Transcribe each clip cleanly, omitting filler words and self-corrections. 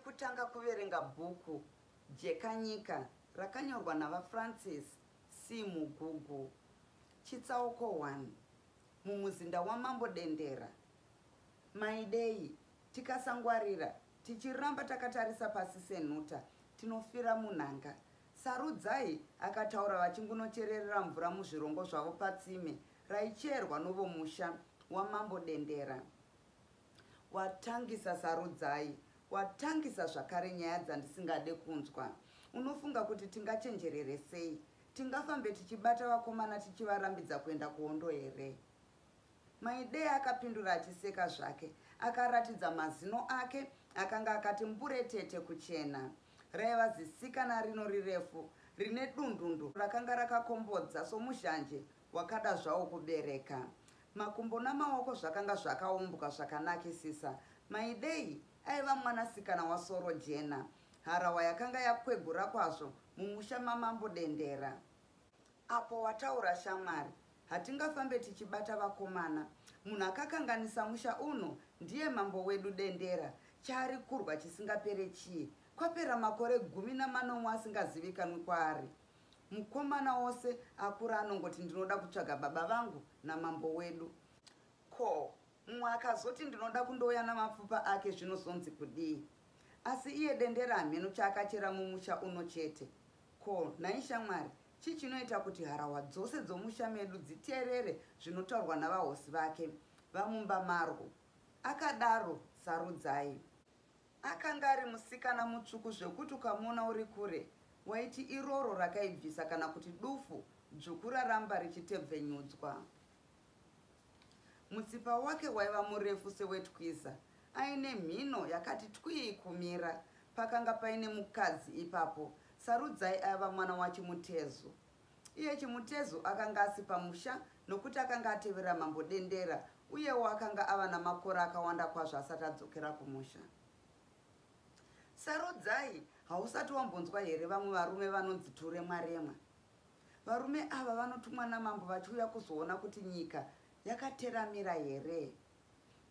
kutanga kuverenga bhuku Jekanyika rakanyorwa navaFrancis C. Mugugu. Chitsauko 1. Mumuzinda wamambo Dendera. Maidei, tikasangwarira, tichiramba takatarisa pasi senhuta, tinofira munhanga. Sarudzai akataura vachingunochererera mvura muzvirongo zvavo patsime raicherwa novomusha wamambo Dendera. Watangisa Sarudzai, watangisa zvakare nyaya dzandisingade kunzwa. Unofunga kuti tingachenjerere sei? Tingafambe tichibata vakomana tichivarambidza kuenda kuhondo here? Maidei akapindura achiseka zvake, akaratidza mazino ake, akanga akati mburetete kuchena. Raiva zisikana rino rirefu, rine dundundu rakanga rakakombodza somuzhanje wakada zvawo kubereka. Makumbo namaoko zvakanga zvakaumbwa zvakanakisisa. Maidei aiva mwanasikana wasoro jena. Harawa yakanga yakwegura kwazvo mumusha mamambo Dendera. Apo wataura shamwari, hatingafambe tichibata vakomana. Munhu akakanganisa musha uno ndiye mambo wedu Dendera. Chaari kurwa chisingapere chii? Kwapera makore 14 asingazivikanwi kwaari. Mukomana wose akura anongoti ndinoda kutsvaga baba vangu namambo wedu. Ko, mumwe akazoti ndinoda kundouya namapfupa ake zvinozonzi kudii? Asi iye Dendera hameno chaakachera mumusha uno chete. Ko, nhai shamwari, chii chinoita kuti harawa dzose dzomusha medu dziteerere zvinotaurwa navahosi vake vamumba marwo? Akadaro Sarudzai. Akanga ari musikana mutsvuku zvekuti ukamuona uri kure waiti iroro rakaibvisa kana kuti dufu dzvuku raramba richitebvenyudzwa. Mutsipa wake waiva murefu sewetwiza, aine mhino yakati twii kumira. Pakanga paine mukadzi ipapo. Sarudzai aiva mwana waChimutezu. Iye Chimutezu akanga asi pamusha nokuti akanga atevera mambo Dendera, uyewo akanga ava namakore akawanda kwazvo asati adzokera kumusha. Sarudzai, hausati wambonzwa here vamwe varume vanonzi Turemwaremwa? Varume ava vanotumwa namambo vachiuya kuzoona kuti nyika yakateramira here.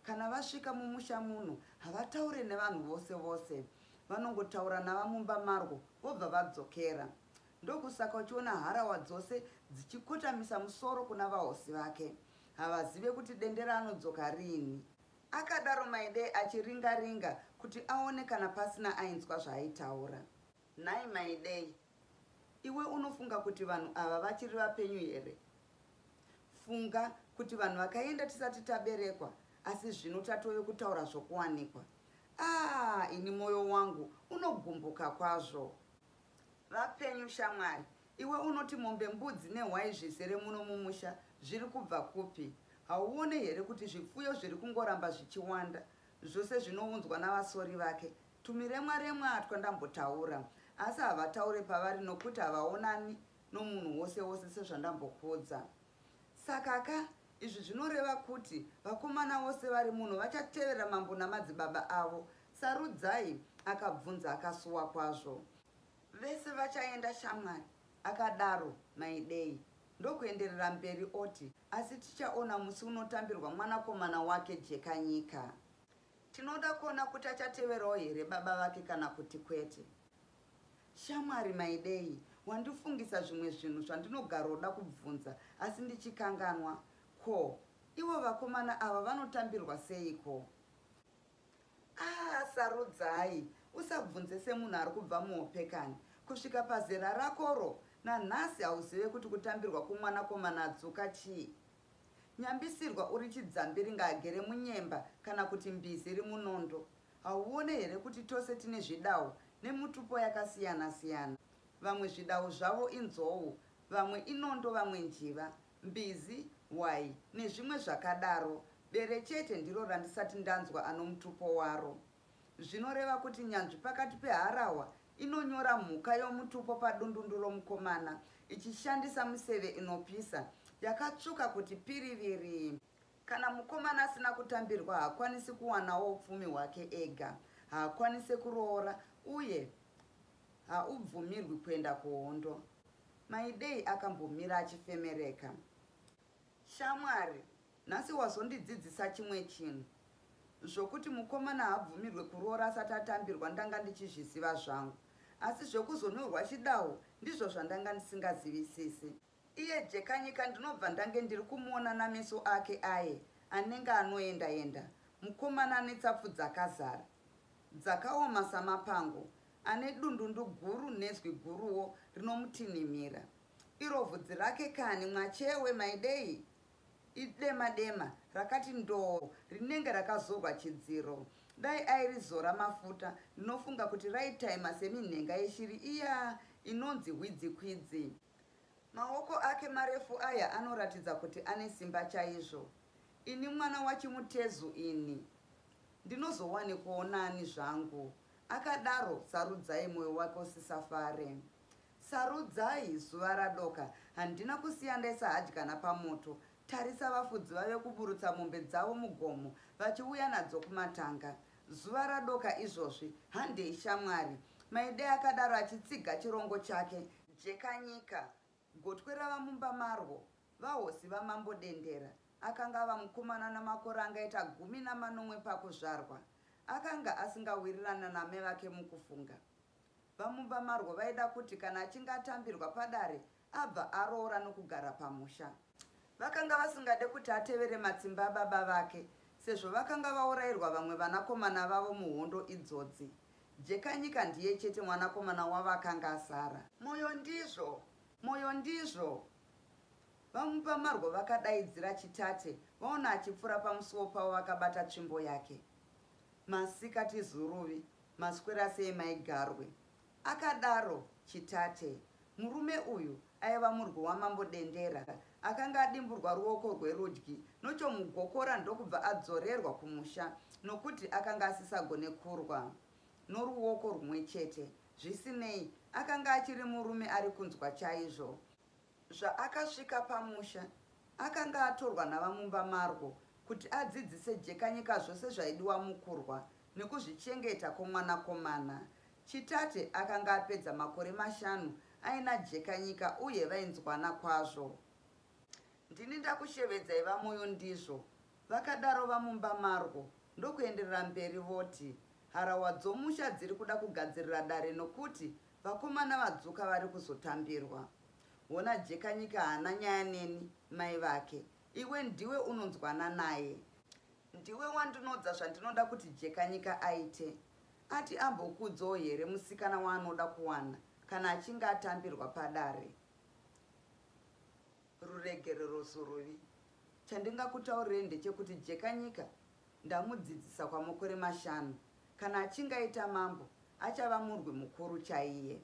Kana vasvika mumusha muno, havataure nevanhu vose vose. Vanongotaura navamumba marwo vobva vadzokera. Ndokusaka uchiona harawa dzose dzichikotamisa musoro kuna vahosi vake. Havazive kuti Dendera anodzoka rini. Akadaro Maidei achiringa-ringa kuti aone kana pasina ainzwa zvaaitaura. Nhai Maidei, iwe unofunga kuti vanhu ava vachiri vapenyu here? Funga kuti vanhu vakaenda tisati taberekwa, asi zvino tatove kutaura zvokuwanikwa. Ini moyo wangu unogumbuka kwazvo. Vapenyu shamwari, iwe unoti mombe, mbudzi nehwai zvizere muno mumusha zviri kubva kupi? Hauone here kuti zvipfuyo zviri kungoramba zvichiwanda, zvose zvinounzwa navasori vake? Tumiremwaremwa atwa ndambotaura, asi havataure pavari nokuti havaonani nomunhu wose wose sezvandambokuudza. Saka izvi zvinoreva kuti vakomana vose vari muno vachatevera mambo namadzibaba avo. Sarudzai akabvunza akasuwa kwazvo. Vese vachaenda shamwari? Akadaro Maidei. Ndokuenderera mberi oti, asi tichaona musi unotambirwa mwanakomana wake Jekanyika. Tinoda kuona kuti achateverawo here baba vake kana kuti kwete. Shamwari Maidei, wandifungisa zvimwe zvinhu zvandinogaroda kubvunza asi ndichikanganwa. Ko, ivo vakomana ava vanotambirwa seiko? Sarudzai, usabvunze semunhu ari kubva muhopekani. Kusvika pazera rakoro, nanhasi hauzive kuti kutambirwa kumwanakomana adzoka chii? Nyambisirwa uri chidzambiri ngaagere munyemba kana kuti mbizi rimunondo. Hauone here kuti tose tine zvidawu nemutupo yakasiyana-siyana. Vamwe zvidawu zvavo inzou, vamwe inondo, vamwe njiva, mbizi, hwai nezvimwe zvakadaro. Bere chete ndiro randisati ndanzwa ano mutupo waro. Zvinoreva kuti nyanzvi pakati peharawa inonyora mhuka yomutupo padundundu romukomana, ichishandisa museve inopisa yakatsvuka kuti piriviri. Kana mukomana asina kutambirwa, haakwanisi kuwanawo upfumi hwake ega, haakwanisi kuroora uye haubvumirwi kuenda kuhondo. Maidei akambomira achifemereka. Shamwari, nhasi wazondidzidzisa chimwe chinhu. zvokuti mukomana haabvumirwe kuroora asati atambirwa ndanga ndichizviziva zvangu, asi zvekuzonyorwa chidawo ndizvo zvandanga ndisingazivisisi. Iye Jekanyika ndinobva ndange ndiri kumuona nameso ake aye anenge anoenda-enda, mukomana ane tsapfu dzakazara dzakaoma samapango, ane dundundu guru nezwi guruwo rinomutinhimira. Iro vhudzi rake kani mwachewe maidei idema-dema rakati ndoo rinenge rakazorwa chidziro. Dai airizora mafuta ndinofunga kuti raitaima seminhenga yeshiri iya inonzi hwidzikwidzi. Maoko ake marefu aya anoratidza kuti ane simba chaizvo. Ini mwana wachimutezu ini ndinozowani kuonani zvangu. Akadaro sarudzai mwoyo wake usisafare. Sarudzai zuva radoka, handina kusiya ndaisa hadyana pamoto. Tarisa vafudzi vave kuburutsa mombe dzavo mugomo vachiuya nadzo kumatanga. Zuva radoka izvozvi handei shamwari. Maidei akadaro achitsiga chirongo chake. Jekanyika, gotwe rava mumba marwo, vahosi vamambo Dendera. Akanga ava mukomana namakore angaita 14 pakuzvarwa. Akanga asingawirirana name vake mukufunga. Vamumba marwo vaida kuti kana achinge atambirwa padare abva aroora nokugara pamusha. Vakanga vasingade kuti atevere matsimba ababa vake, sezvo vakanga vaurayirwa vamwe vanakomana vavo muhondo idzodzi. Jekanyika ndiye chete mwanakomana wavakanga asara. Moyo ndizvo. Vamumba marwo vakadaidzira Chitate, vaona achipfuura pamusuwo pavo vakabata tsvimbo yake. Masikati Zuruvi, maswera sei maigarwe. Akadaro Chitate, murume uyu aiva murwi wamambo Dendera, akanga adimburwa ruoko rwerudyi nochomugokora ndokubva adzorerwa kumusha, nokuti akanga asisagone kurwa noruoko rumwe chete. Zvisinei, akanga achiri murume ari kunzwa chaizvo. Zvaakasvika pamusha, akanga atorwa navamumba marwo kuti adzidzise Jekanyika zvose zvaidiwa mukurwa nekuzvichengeta kwomwanakomana. Chitate akanga apedza makore 5 aina Jekanyika uye vainzwana kwazvo. Ndini ndakushevedzai vamoyo ndizvo. Vakadaro vamumba marwo ndokuenderera mberi voti harawa dzomusha dziri kuda kugadzirira dare nokuti vakomana vadzuka vari kuzotambirwa. Wona Jekanyika haana nyaya neni mai vake. Iwe ndiwe unonzwana naye. Ndiwe wandinodza zvandinoda kuti Jekanyika aite. Ati ambokudzawo here musikana waanoda kuwana kana achinge atambirwa padare. Ruregerero Zuruvi. Chandingakutaurirei ndechekuti Jekanyika ndamudzidzisa kwamakore 5. Kana achinge aita mambo, achava murwi mukuru chaiye.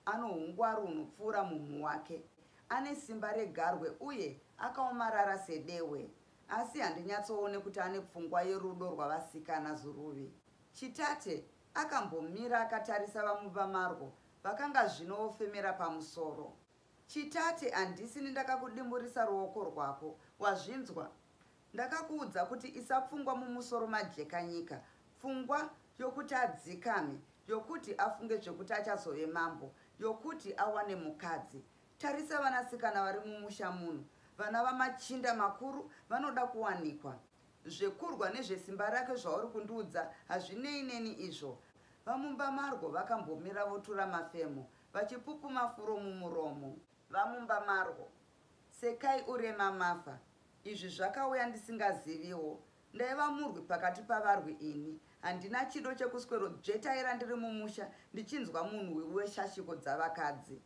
Ano hungwaru hunopfuura munhu wake. Ane simba regarwe uye akaomarara sedewe. Asi handinyatsoone kuti ane pfungwa yerudo rwavasikana Zuruvi. Chitate akambomira akatarisa vamumba marwo vakanga zvino ofemera pamusoro. Chitate, handisi ndakakudimburisa ruoko rwako, wazvinzwa? Ndakakuudza kuti isa pfungwa mumusoro maJekanyika, pfungwa yokuti adzikame, yokuti afunge zvekuti achazove mambo, yokuti awane mukadzi. Tarisa vanasikana vari mumusha muno, vana vamachinda makuru vanoda kuwanikwa. Zvekurwa nezvesimba rake zvauri kundiudza hazvinei neni izvo. Vamumba marwo vakambomira votura mafemo, vachipupuma furo mumuromo. Vamumba marwo, sekai urema mafa. Izvi zvakauya ndisingaziviwo. Ndaiva murwi pakati pavarwi ini. Handina chido chekuswero dzvetaira ndiri mumusha ndichinzwa munhu weshashiko dzavakadzi.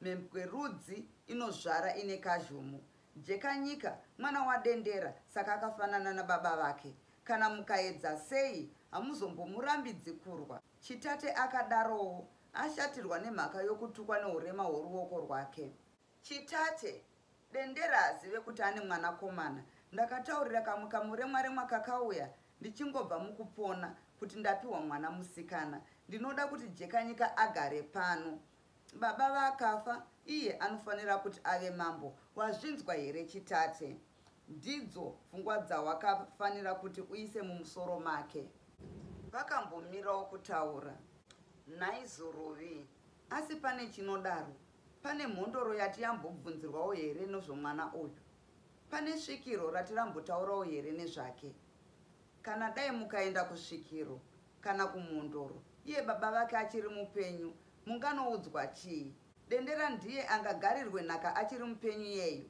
Mhembwe rudzi inozvara ine kazhumu. Jekanyika mwana waDendera, saka akafanana nababa vake. Kana mukaedza sei hamuzombomurambidzi kurwa. Chitate akadarowo, ashatirwa nemhaka yokutukwa neurema hworuoko rwake. Chitate, Dendera hazive kuti ane mwanakomana. Ndakataurira kamwe kamuremwa kakauya ndichingobva mukupona kuti ndapiwa mwana musikana. Ndinoda kuti Jekanyika agare pano. Baba vakafa, iye anofanira kuti ave mambo. Wazvinzwa here Chitate? Ndidzo pfungwa dzawakafanira kuti uise mumusoro make. Vakambomirawo kutaura. Nhai Zuruvi, asi pane chinodaro. Pane mhondoro yati yambobvunzirwawo here nezvomwana uyu. Pane svikiro rati rambotaurawo here nezvake. kana dai mukaenda kusvikiro kana kumhondoro iye baba vake achiri mupenyu, munganoudzwa chii? Dendera ndiye angagarirwe nhaka achiri mupenyu iyeyo?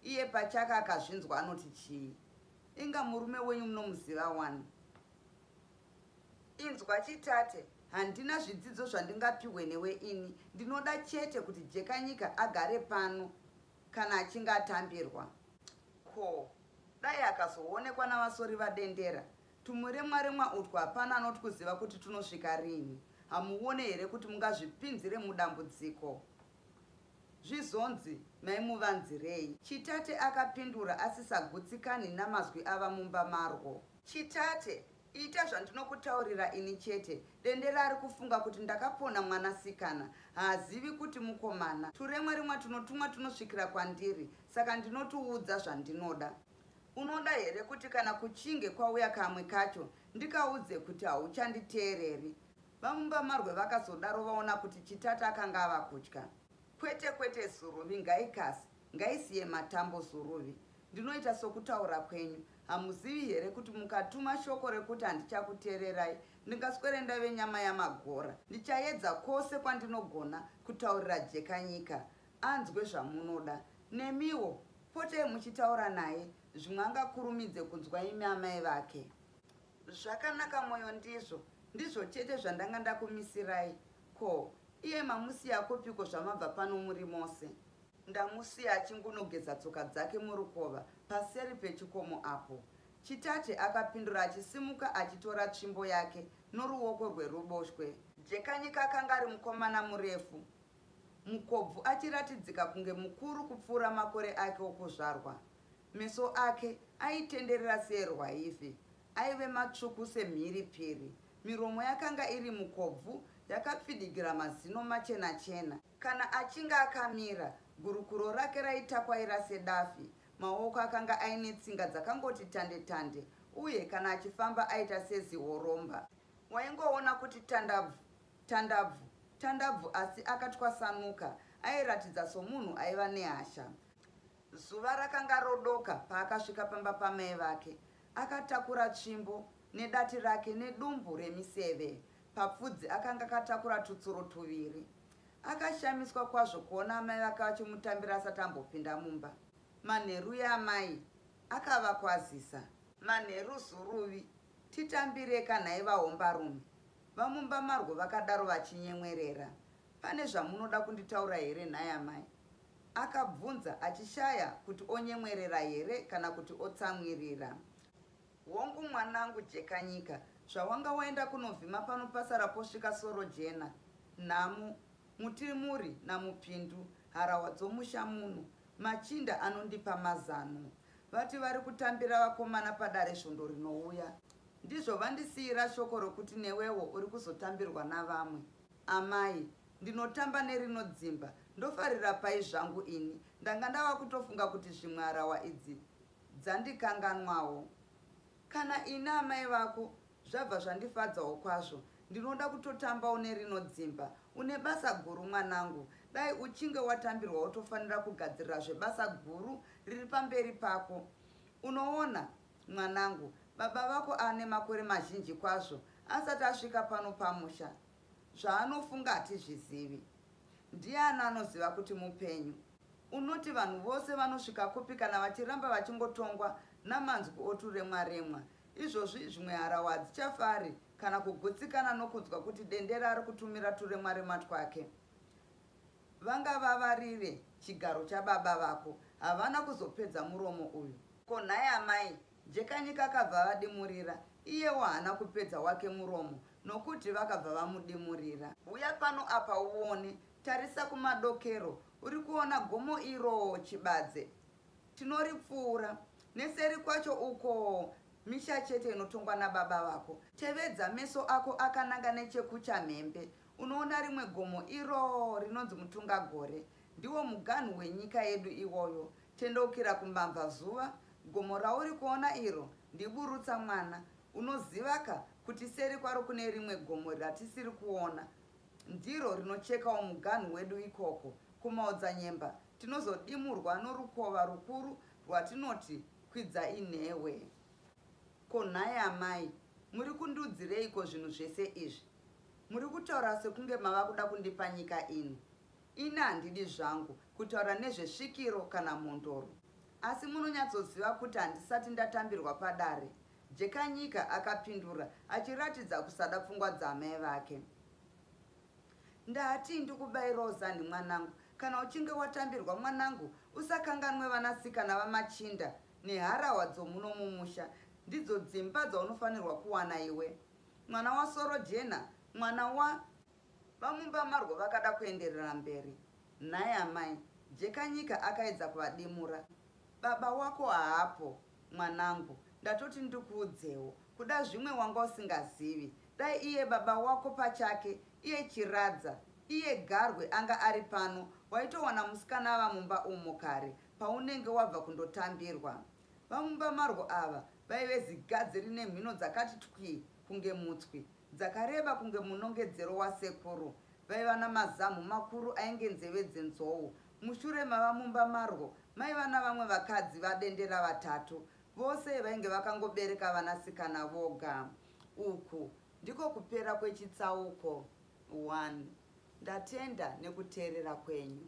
Iye pachake akazvinzwa anoti chii? Inga murume wenyu munomuziva wani? Inzwa chitate, handina zvidzidzo zvandingapiwe newe ini. Ndinoda chete kuti Jekanyika agare pano kana achinge atambirwa. Ko, dai akazoonekwa navasori vadendera. Tumuremwa utwa hapana anoti kuziva kuti tunosvika rini. Hamuone here kuti mungazvipinzire mudambudziko? Zvizonzi maimuvanzirei? Chitate akapindura asisagutsikani namazwi ava mumba marwo. Chitate, ita zvandinokutaurira ini chete. Dendera ari kufunga kuti ndakapona mwanasikana, haazivi kuti mukomana. Turemwa tunotumwa tunosvikira kwandiri, saka ndinotiudza zvandinoda. Unoda here kuti kana kuchinge kwauya kamwe kacho ndikaudze kuti hauchanditeereri? Vamumba marwe vakazodaro vaona kuti Chitate akanga ava kutya. Kwete Suruvi, ngaikasi, ngaisiye matambo Suruvi. Ndinoita sokutaura kwenyu. Hamuzivi here kuti mukatuma shoko rekuti handichakuteererai, ndingaswere ndave nyama yamagora. Ndichaedza kwose kwandinogona kutaurira Jekanyika anzwe zvamunoda. Nemiwo, potei muchitaura naye, zvimwe angakurumidze kunzwa imi amai vake. Zvakanaka mwoyo ndizvo chete zvandanga ndakumisirai. Ko, iye mamusiya kopiko zvamabva pano muri mose? Ndamusiya achingunogeza tsoka dzake murukova paseri pechikomo apo. Chitate akapindura achisimuka achitora tsvimbo yake noruoko rweruboshwe. Jekanyika akanga ari mukomana murefu, mukobvu achiratidzika kunge mukuru kupfuura makore ake okuzvarwa. Meso ake aitenderera seerwaivhi, aive matsvuku semhiripiri. Miromo yakanga iri mukobvu, yakapfidigira mazino machena-chena. Kana achinge akamira, gurukuro rake raitakwaira sedafi. Maoko akanga aine tsinga dzakangoti tande-tande, uye kana achifamba aita sezihoromba. Waingoona kuti tandabvu, asi akatwasanuka, airatidza somunhu aiva nehasha. Zuva rakanga rodoka paakasvika pamba pamai vake. Akatakura tsvimbo nedati rake nedumbu remiseve. Papfudzi akanga akatakura tutsuro tuviri. Akashamiswa kwazvo kuona amai vake vachimutambira asati ambopinda mumba. Manheru yaamai akavakwazisa. Manheru Suruvi, titambire kanhai vahombarume. Vamumba marwo vakadaro vachinyemwerera. Pane zvamunoda kunditaura here nhai amai? Akabvunza achishaya kuti onyemwerera here kana kuti otsamwirira. Hongu mwanangu Jekanyika, zvawanga waenda kunovhima pano pasara posvika soro jena. Nhamo, mutimuri namupindu, harawa dzomusha muno, machinda anondipa mazano. Vati vari kutambira vakomana padare svondo rinouya. Ndizvo vandisiyira shoko rokuti newewo uri kuzotambirwa navamwe. Amai, ndinotamba nerinodzimba, ndofarira pai zvangu ini. Ndanga ndava kutofunga kuti zvimwe harawa idzi dzandikanganwawo. Kana ina amai vako, zvabva zvandifadzawo kwazvo. Ndinoda kutotambawo nerinodzimba. Une basa guru mwanangu. Dai uchinge watambirwa wotofanira kugadzirira zvebasa guru riri pamberi pako. Unoona mwanangu, baba vako ane makore mazhinji kwazvo asati asvika pano pamusha. Zvaanofunga hatizvizivi. Ndiani anoziva kuti mupenyu? Unoti vanhu vose vanosvika kupi kana vachiramba vachingotongwa namanzwi oturemwa-remwa. Izvozvi zvimwe harawa hadzichafari kana kugutsikana nokunzwa kuti dendera ari kutumira turemwa-remwa twake. Vanga vavarire chigaro chababa vako, havana kuzopedza muromo uyu. Ko nhai amai, Jekanyika akabva vadimurira, iyewo haana kupedza wake muromo, nokuti vakabva vamudimurira. Uya pano apa uone, tarisa kumadokero, uri kuona gomo iro Chibadze. Tinoripfuura, neseri kwacho uko misha chete inotongwa nababa vako. Tevedza meso ako akananga nechekuchamhembe. Unoona rimwe gomo iro rinonzi Mutungagore. Ndiwo muganhu wenyika yedu iwoyo. Tendeukira kumabvazuva, gomo rauri kuona iro ndiburutsa mwana. Unozivaka kuti seri kwaro kune rimwe gomo ratisiri kuona. Ndiro rinochekawo muganhu wedu ikoko. Kumaodzanyemba tinozodimurwa norukova rukuru rwatinoti kwidza inhewe. Ko nhaye amai, muri kundiudzireiko zvinhu zvese izvi? Muri kutaura sekunge mava kuda kundipa nyika ino. Ini handidi zvangu kutaura nezvesvikiro kana mondoro. Asi munonyatsoziva kuti handisati ndatambirwa padare. Jekanyika akapindura achiratidza kusada pfungwa dzamai vake. Ndati ndikubayirawo zani mwanangu, kana uchinge watambirwa mwanangu, usakanganwe vanasikana vamachinda neharahwa dzomuno mumusha. Ndidzo dzimba dzaunofanirwa kuwana iwe. Mwana wasoro jena, mwana wa vamumba marwo vakada kuenderera mberi. Nhaye amai, Jekanyika akaedza kuvadimura. Baba wako haapo, mwanangu, ndatoti ndikuudzewo. Kuda zvimwe wanga usingazivi. Dai iye baba wako pachake, iye Chiradza, iye Garwe anga ari pano, waitowana musikana vamumba umo kare, paunenge wabva kundotambirwa. Vamumba marwo ava vaive zigadzi rine mhino dzakati twi kunge mutswi, dzakareba kunge munongedzero wasekuru. Vaiva namazamu makuru ainge nzeve dzenzou. Mushure mavamumba marwo maiva navamwe vakadzi vadendera vatatu, vose vainge vakangobereka vanasikana voga. Uku ndiko kupera kwechitsauko 1. Ndatenda nekuteerera kwenyu.